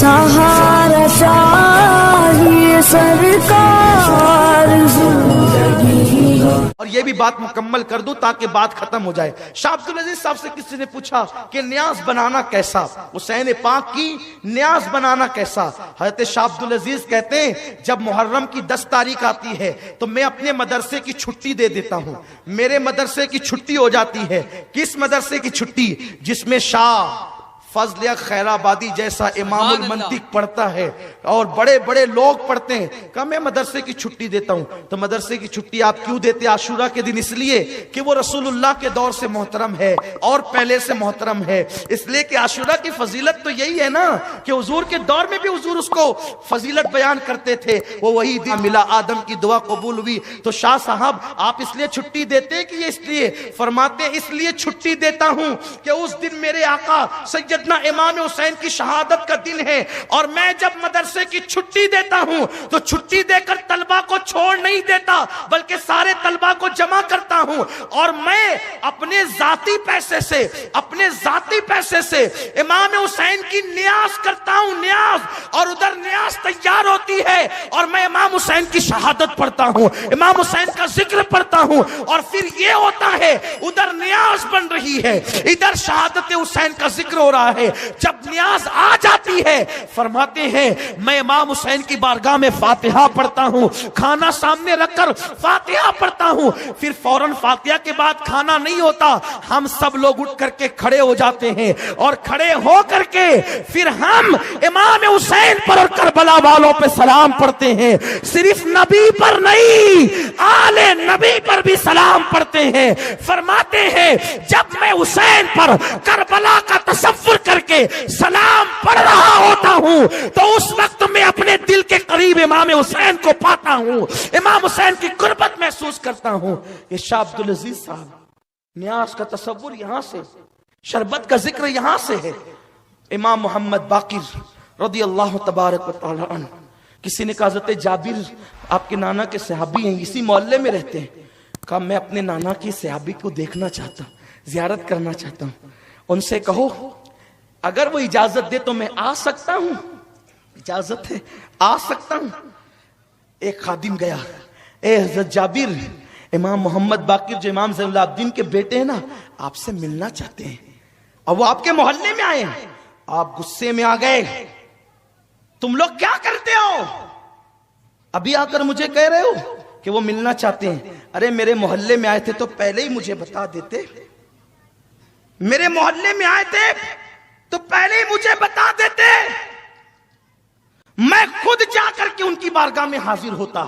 सहारा चाहिए सरकार जिंदगी। और ये भी बात मुकम्मल कर दूं ताकि बात खत्म हो जाए। शाह अब्दुल अजीज साहब से किसी ने पूछा कि न्याज बनाना कैसा, हुसैन पाक की न्याज बनाना कैसा। हजरत शाह अब्दुल अजीज कहते हैं जब मुहर्रम की 10 तारीख आती है तो मैं अपने मदरसे की छुट्टी दे देता हूं। मेरे मदरसे की छुट्टी हो जाती है। किस मदरसे की छुट्टी? जिसमें शाह फजल खैराबादी जैसा इमामुल मंतिक पढ़ता है और बड़े बड़े लोग पढ़ते हैं। कहा मैं मदरसे की छुट्टी देता हूं। तो मदरसे की छुट्टी आप क्यों देते आशूरा के दिन? इसलिए कि वो रसूलुल्लाह के दौर से मोहतरम है और पहले से मोहतरम है। इसलिए कि आशूरा की फजीलत तो यही है ना कि हुजूर के दौर में भी हुजूर उसको फजीलत बयान करते थे। वो वही दिन मिला, आदम की दुआ कबूल हुई। तो शाह साहब आप इसलिए छुट्टी देते हैं कि ये इसलिए फरमाते इसलिए छुट्टी देता हूं कि उस दिन मेरे आका सैयदना इमाम हुसैन की शहादत का दिन है। और मैं जब मदरसे की छुट्टी देता हूं तो छुट्टी देकर तलबा को छोड़ नहीं देता बल्कि सारे तलबा को जमा करता हूं और मैं अपने जाती पैसे से इमाम हुसैन की न्याज करता हूं, न्याज। और उधर न्याज तैयार होती है और मैं इमाम हुसैन की शहादत पढ़ता हूं, इमाम हुसैन का जिक्र पढ़ता हूं। और फिर ये होता है उधर न्याज बन रही है, इधर शहादत हुसैन का जिक्र हो रहा है। जब न्याज आ जाती है फरमाते हैं मैं इमाम हुसैन की बारगाह में फातिहा पढ़ता हूं, खाना सामने रखकर फातिहा पढ़ता हूं। फिर फौरन फातिहा के बाद खाना नहीं होता, हम सब लोग उठ करके खड़े हो जाते हैं और खड़े हो करके फिर हम इमाम हुसैन पर और करबला वालों पे सलाम पढ़ते हैं। सिर्फ नबी पर नहीं, आले नबी पर भी सलाम पढ़ते हैं। फरमाते हैं जब मैं हुसैन पर करबला का तसव्वुर करके सलाम पढ़ रहा होता हूं तो उस वक्त मैं अपने दिल के करीब इमाम हुसैन को पाता हूं, इमाम हुसैन की कुर्बत महसूस करता हूं। ये शाह अब्दुल अजीज साहब न्याज का तसव्वुर यहां से, शरबत का जिक्र यहां से है। इमाम मोहम्मद बाकिर रदी अल्लाह तबारक व तआला अन्हु, किसी ने कहा हज़रत जाबिर आपके नाना के सहाबी हैं, इसी मोहल्ले में रहते हैं। कहा मैं अपने नाना की सहाबी को देखना चाहता हूं, जियारत करना चाहता हूं। उनसे कहो अगर वो इजाजत दे तो मैं आ सकता हूं। इजाजत है, आ सकता हूं। एक खादिम गया, ए हज़रत जाबिर, इमाम मोहम्मद बाकिर जो इमाम ज़ैनुल-आबिदीन के बेटे हैं ना, आपसे मिलना चाहते हैं और वो आपके मोहल्ले में आए हैं। आप गुस्से में आ गए, तुम लोग क्या करते हो? अभी आकर मुझे कह रहे हो कि वो मिलना चाहते हैं। अरे मेरे मोहल्ले में आए थे तो पहले ही मुझे बता देते, मेरे मोहल्ले में आए थे तो पहले ही मुझे बता देते, मैं खुद जाकर के उनकी बारगाह में हाजिर होता।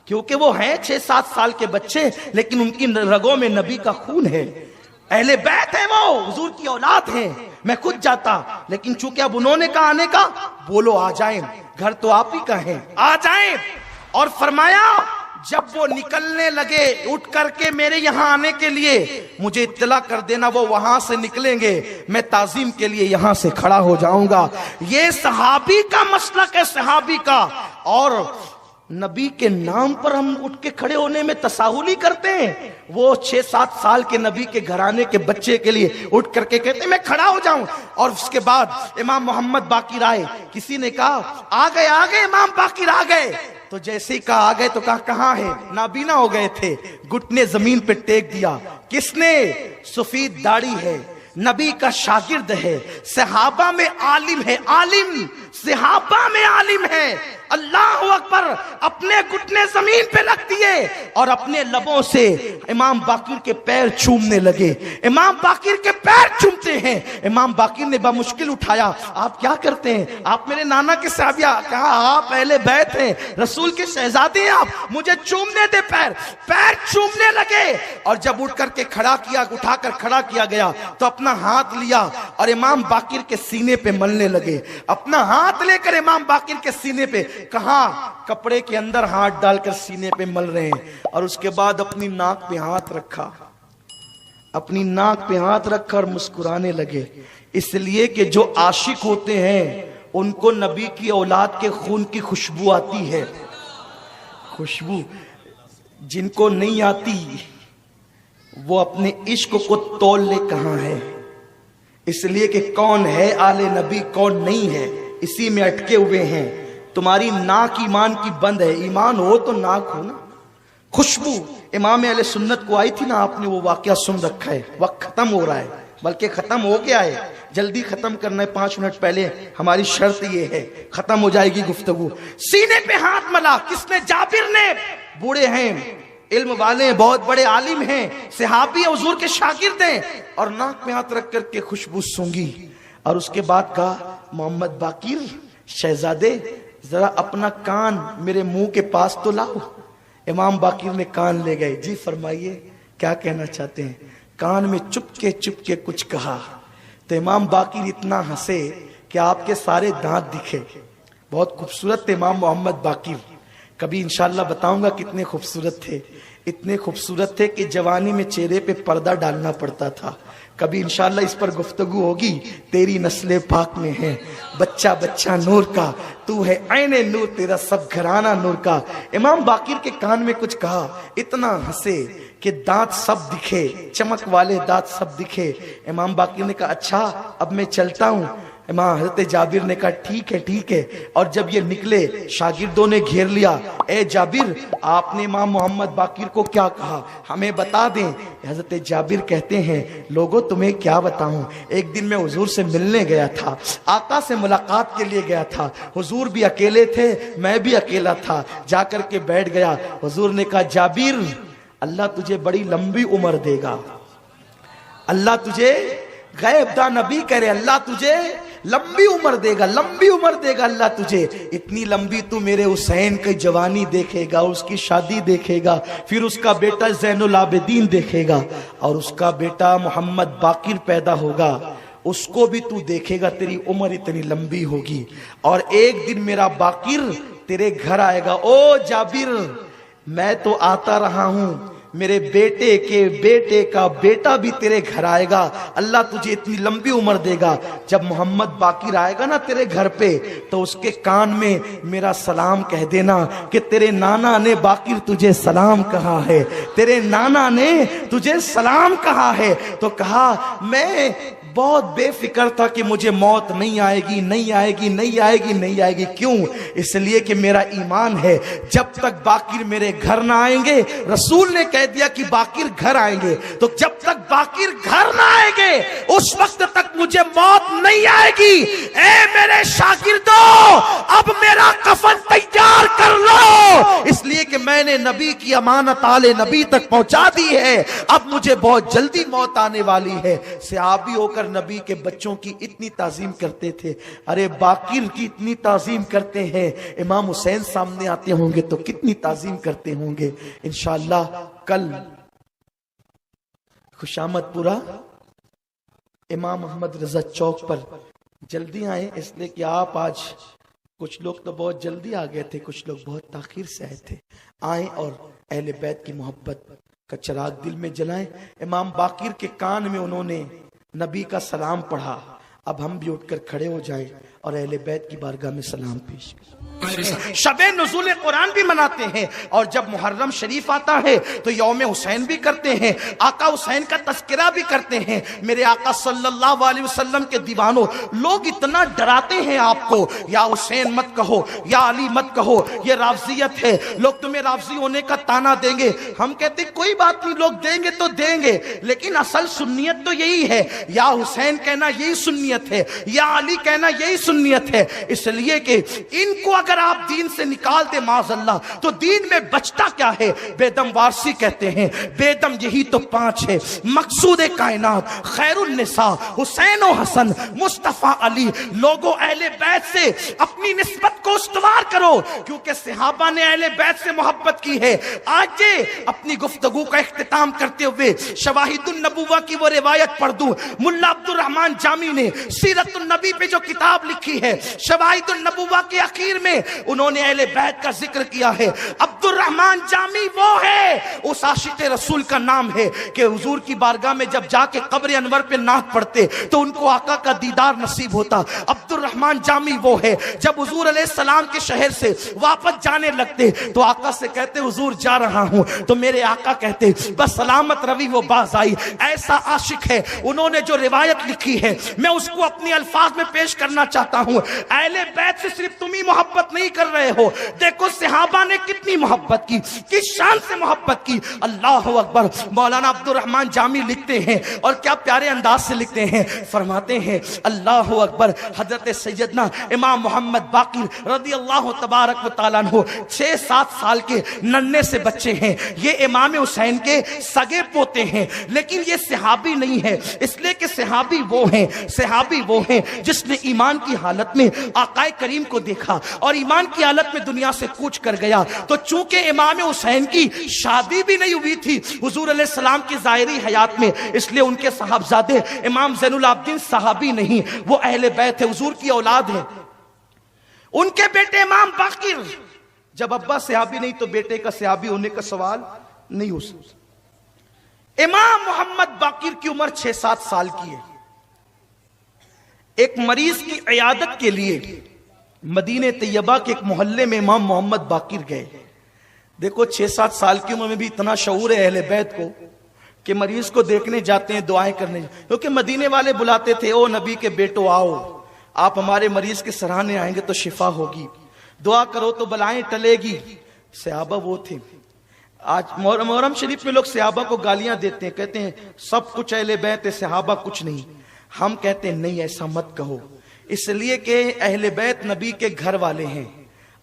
क्योंकि वो हैं 6-7 साल के बच्चे लेकिन उनकी रगों में नबी का खून है, अहले बैत है, वो हुजूर की औलाद है। मैं खुद जाता लेकिन चूंकि अब उन्होंने कहा आने का, बोलो आ जाएं, घर तो आप ही का है, आ जाएं। और फरमाया जब वो निकलने लगे उठ करके मेरे यहां आने के लिए मुझे इत्तला कर देना, वो वहां से निकलेंगे, मैं ताजीम के लिए यहां से खड़ा हो जाऊंगा। ये सहाबी का मसलक है, सहाबी का। और नबी के नाम पर हम उठ के खड़े होने में तसाहुली करते हैं। वो 6-7 साल के नबी के घराने के बच्चे के लिए उठ करके कहते हैं मैं खड़ा हो जाऊं। और उसके बाद इमाम मोहम्मद बाकिर आए, किसी ने कहा आ गए इमाम बाकिर आ गए। तो जैसे ही कहा आ गए तो कहा कहां है? नाबीना हो गए थे, घुटने जमीन पे टेक दिया। किसने? सफेद दाढ़ी है, नबी का शागिर्द है, सहाबा में आलिम है, आलिम सहाबा में आलिम है। अल्लाह अकबर, अपने घुटने जमीन पे रख दिए और अपने लबों से इमाम बाकिर के पैर चूमने लगे। इमाम बाकिर के पैर चूमते हैं। इमाम बाकिर ने बामुश्किल उठाया, आप क्या करते हैं? आप मेरे नाना के साहबिया। कहा आप पहले बैठ हैं, रसूल के शहजादे हैं आप, मुझे चूमने दे। पैर चूमने लगे और जब उठ करके खड़ा किया, उठाकर खड़ा किया गया तो अपना हाथ लिया और इमाम बाकिर के सीने पे मलने लगे। अपना हाथ लेकर इमाम बाकिर के सीने पे, कहा कपड़े के अंदर हाथ डालकर सीने पे मल रहे हैं। और उसके बाद अपनी नाक पे हाथ रखा, अपनी नाक पे हाथ रखकर मुस्कुराने लगे। इसलिए कि जो आशिक होते हैं उनको नबी की औलाद के खून की खुशबू आती है, खुशबू। जिनको नहीं आती वो अपने इश्क को तोल ले कहां है। इसलिए कि कौन है आले नबी, कौन नहीं है। इसी में अटके हुए हैं। तुम्हारी नाक ईमान की बंद है, ईमान हो तो नाक हो ना। खुशबू इमाम अहले सुन्नत को आई थी ना, आपने वो वाकया सुन रखा है। वक्त खत्म हो रहा है, बल्कि खत्म हो गया है, जल्दी खत्म करना है। 5 मिनट पहले हमारी शर्त ये है, खत्म हो जाएगी गुफ्तगू। सीने पे हाथ मला किसने? जाबिर ने। बूढ़े हैं, इल्म वाले हैं, बहुत बड़े आलिम हैं, सहाबी हुजूर के शागिर्द हैं, और नाक में हाथ रख करके खुशबू सूंघी। और उसके बाद कहा, मोहम्मद बाकिर शहजादे, जरा अपना कान मेरे मुंह के पास तो लाओ। इमाम बाकिर ने कान ले गए। जी फरमाइए, क्या कहना चाहते हैं? कान में चुपके चुपके कुछ कहा तो इमाम बाकिर इतना हंसे कि आपके सारे दांत दिखे। बहुत खूबसूरत थे इमाम मोहम्मद बाकिर। कभी इंशाल्लाह बताऊंगा कितने खूबसूरत थे। इतने खूबसूरत थे कि जवानी में चेहरे पे पर्दा डालना पड़ता था। कभी इंशाल्लाह इस पर गुफ्तगू होगी। तेरी नस्ले पाक में है, बच्चा बच्चा नूर का, तू है ऐने नूर, तेरा सब घराना नूर का। इमाम बाकिर के कान में कुछ कहा, इतना हंसे कि दांत सब दिखे, चमक वाले दांत सब दिखे। इमाम बाकिर ने कहा, अच्छा अब मैं चलता हूँ। इमाम हजरत जाबिर ने कहा, ठीक है ठीक है। और जब ये निकले, शागिर्दों ने घेर लिया। ए जाबिर, आपने इमाम मोहम्मद बाकिर को क्या कहा, हमें बता दें। हजरत जाबिर कहते हैं, लोगों तुम्हें क्या बताऊं, एक दिन मैं हुजूर से मिलने गया था, आका से मुलाकात के लिए गया था। हुजूर भी अकेले थे, मैं भी अकेला था। जाकर के बैठ गया। हुजूर ने कहा, जाबिर, अल्लाह तुझे बड़ी लंबी उम्र देगा। अल्लाह तुझे, गैब दा नबी करे, अल्लाह तुझे लंबी उम्र देगा, लंबी उम्र देगा अल्लाह तुझे। इतनी लंबी तू मेरे हुसैन की जवानी देखेगा, उसकी शादी देखेगा, फिर उसका बेटा ज़ैनुल आबिदीन देखेगा, और उसका बेटा मोहम्मद बाकिर पैदा होगा, उसको भी तू देखेगा। तेरी उम्र इतनी लंबी होगी, और एक दिन मेरा बाकिर तेरे घर आएगा। ओ जाबिर, मैं तो आता रहा हूं, मेरे बेटे के बेटे का बेटा भी तेरे घर आएगा। अल्लाह तुझे इतनी लंबी उम्र देगा। जब मोहम्मद बाकिर आएगा ना तेरे घर पे, तो उसके कान में मेरा सलाम कह देना कि तेरे नाना ने बाकिर तुझे सलाम कहा है, तेरे नाना ने तुझे सलाम कहा है। तो कहा, मैं बहुत बेफिक्र था कि मुझे मौत नहीं आएगी, नहीं आएगी, नहीं आएगी, नहीं आएगी। क्यों? इसलिए कि मेरा ईमान है, जब तक बाकिर मेरे घर ना आएंगे, रसूल ने कह दिया कि बाकिर घर आएंगे, तो जब तक बाकिर घर ना आएंगे उस वक्त तक मुझे मौत नहीं आएगी। ए मेरे शागिर्दों, अब मेरा कफन तैयार कर लो, इसलिए कि मैंने नबी की अमानत आले नबी तक पहुंचा दी है। अब मुझे बहुत जल्दी मौत आने वाली है। सहाबी होकर नबी के बच्चों की इतनी ताजीम करते थे। अरे बाकिर की इतनी ताजीम करते हैं, इमाम हुसैन सामने आते होंगे तो कितनी ताजीम करते होंगे। इंशाअल्लाह कल खुशामदपुरा इमाम अहमद रजा चौक पर जल्दी आए, इसलिए कि आप आज, कुछ लोग तो बहुत जल्दी आ गए थे, कुछ लोग बहुत ताखीर से आए थे। आए और अहले बैत की मोहब्बत का चिराग दिल में जलाएं। इमाम बाकिर के कान में उन्होंने नबी का सलाम पढ़ा। अब हम भी उठकर खड़े हो जाएं और अहले बैत की बारगाह में सलाम पेश करें। शबे नुज़ूल कुरान भी मनाते हैं, और जब मुहर्रम शरीफ आता है तो यौम हुसैन भी करते हैं, आका हुसैन का तज़किरा भी करते हैं। मेरे आका सल्लल्लाहु अलैहि वसल्लम के दीवानों, लोग इतना डराते हैं आपको, या हुसैन मत कहो, या अली मत कहो, ये राफ़ज़ियत है, लोग तुम्हें राफ़ज़ी होने का ताना देंगे। हम कहते कोई बात नहीं, लोग देंगे तो देंगे, लेकिन असल सुन्नियत तो यही है, या हुसैन कहना यही सुन्नियत है, या अली कहना यही सुन्नियत है। इसलिए कि इनको अगर आप दीन से निकाल दे माज़अल्लाह, तो दीन में बचता क्या है? बेदम वारसी कहते हैं, बेदम यही तो 5 है, मकसूद कायनात, खैरुन निसा, हुसैन और हसन, मुस्तफा अली। लोगों, अहले बैत से अपनी निस्बत को उस्तवार करो, क्योंकि सहाबा ने अहले बैत से मोहब्बत की है। आज अपनी गुफ्तगू का इख्तिताम करते हुए शवाहिदुन नबुव्वा की वो रिवायत पढ़ दूं। मुल्ला अब्दुल रहमान जामी ने सीरतुन नबी पे जो किताब लिखी है, शवाहिदुन नबुव्वा के आखिर में उन्होंने अहले बैत का जिक्र किया है। अब्दुल الرحمن جامی وہ ہے، اس عاشق رسول کا نام ہے کہ حضور کی بارگاہ میں جب جا کے قبر انور پہ نعت پڑھتے تو ان کو آقا کا دیدار نصیب ہوتا۔ عبد الرحمن جامی وہ ہے، جب حضور علیہ السلام کے شہر سے واپس جانے لگتے تو آقا سے کہتے حضور جا رہا ہوں، تو میرے آقا کہتے بس سلامت روی وہ باز آئی۔ ایسا عاشق ہے، انہوں نے جو روایت لکھی ہے میں اس کو اپنے الفاظ میں پیش کرنا چاہتا ہوں۔ اہل بیت سے صرف تم ہی محبت نہیں کر رہے ہو، دیکھو صحابہ نے کتنی محبت کی، کس شان سے محبت کی۔ اللہ اکبر۔ مولانا عبد الرحمن جامی لکھتے ہیں اور کیا پیارے انداز سے لکھتے ہیں، فرماتے ہیں اللہ اکبر، حضرت سیدنا امام محمد باقر رضی اللہ تبارک و تعالیٰ عنہ 6-7 سال کے ننھے سے بچے ہیں، یہ امام حسین کے سگے پوتے ہیں، لیکن یہ صحابی نہیں ہے، اس لیے کہ صحابی وہ ہیں جس نے ایمان کی حالت میں آقا کریم کو دیکھا اور ایمان کی حالت میں دنیا سے کوچ کر گیا۔ تو چونکہ امام حسین کی شادی بھی نہیں ہوئی تھی حضور علیہ السلام کی ظاہری حیات میں، اس لیے ان کے صاحبزادے امام زین العابدین صحابی نہیں، وہ اہل بیت ہے، حضور کی اولاد ہے۔ ان کے بیٹے امام باقر، جب ابا صحابی نہیں تو بیٹے کا صحابی ہونے کا سوال نہیں ہو سکتا۔ امام محمد باقر کی عمر 6-7 سال کی ہے۔ ایک مریض کی عیادت کے لیے مدینہ طیبہ کے ایک محلے میں امام محمد باقر گئے۔ دیکھو 6-7 سال کی عمر میں بھی اتنا شعور ہے اہل بیت کو کہ مریض کو دیکھنے جاتے ہیں، دعائیں کرنے، کیونکہ مدینے والے بلاتے تھے او نبی کے بیٹو آؤ، آپ ہمارے مریض کے سرانے آئیں گے تو شفا ہوگی، دعا کرو تو بلائیں ٹلے گی۔ صحابہ وہ تھے۔ آج محرم شریف میں لوگ صحابہ کو گالیاں دیتے ہیں، کہتے ہیں سب کچھ اہل بیت ہے، صحابہ کچھ نہیں۔ ہم کہتے ہیں نہیں، ایسا مت کہو، اس لیے کہ اہل بیت نبی کے گھر والے ہیں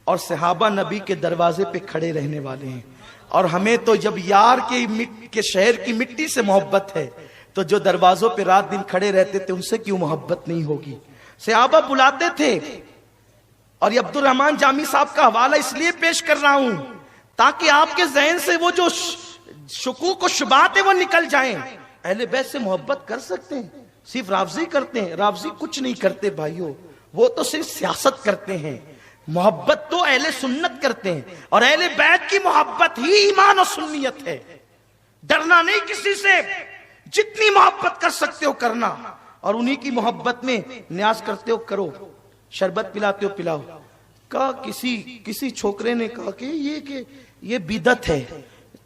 اور صحابہ نبی کے دروازے پہ کھڑے رہنے والے ہیں، اور ہمیں تو جب یار کے شہر کی مٹی سے محبت ہے تو جو دروازوں پہ رات دن کھڑے رہتے تھے ان سے کیوں محبت نہیں ہوگی۔ صحابہ بلاتے تھے، اور یہ عبد الرحمن جامی صاحب کا حوالہ اس لیے پیش کر رہا ہوں تاکہ آپ کے ذہن سے وہ جو شکوک و شبہات ہیں وہ نکل جائیں۔ اہل بیت سے محبت کر سکتے ہیں، صرف رافضی کرتے ہیں؟ رافضی کچھ نہیں کرتے بھائیوں، وہ تو صرف سیاست کرتے ہیں۔ محبت تو اہل سنت کرتے ہیں، اور اہل بیت کی محبت ہی ایمان و سنیت ہے۔ ڈرنا نہیں کسی سے، جتنی محبت کر سکتے ہو کرنا، اور انہی کی محبت میں نیاز کرتے ہو کرو، شربت پلاتے ہو پلاؤ۔ کہا کسی چھوکرے نے کہا کہ یہ بدعت ہے،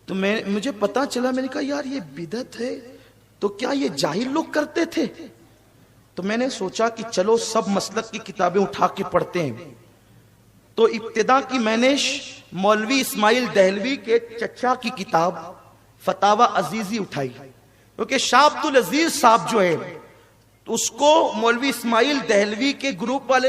تو مجھے پتا چلا، میں نے کہا یار یہ بدعت ہے تو کیا یہ جاہل لوگ کرتے تھے؟ تو میں نے سوچا کہ چلو سب مسلک کی کتابیں اٹھا کے پڑھتے ہیں۔ تو ابتدا کی میں نے مولوی اسماعیل دہلوی کے چچا کی کتاب فتاوی عزیزی اٹھائی، کیونکہ شاہ عبد العزیز صاحب جو ہے اس کو مولوی اسماعیل دہلوی کے گروپ والے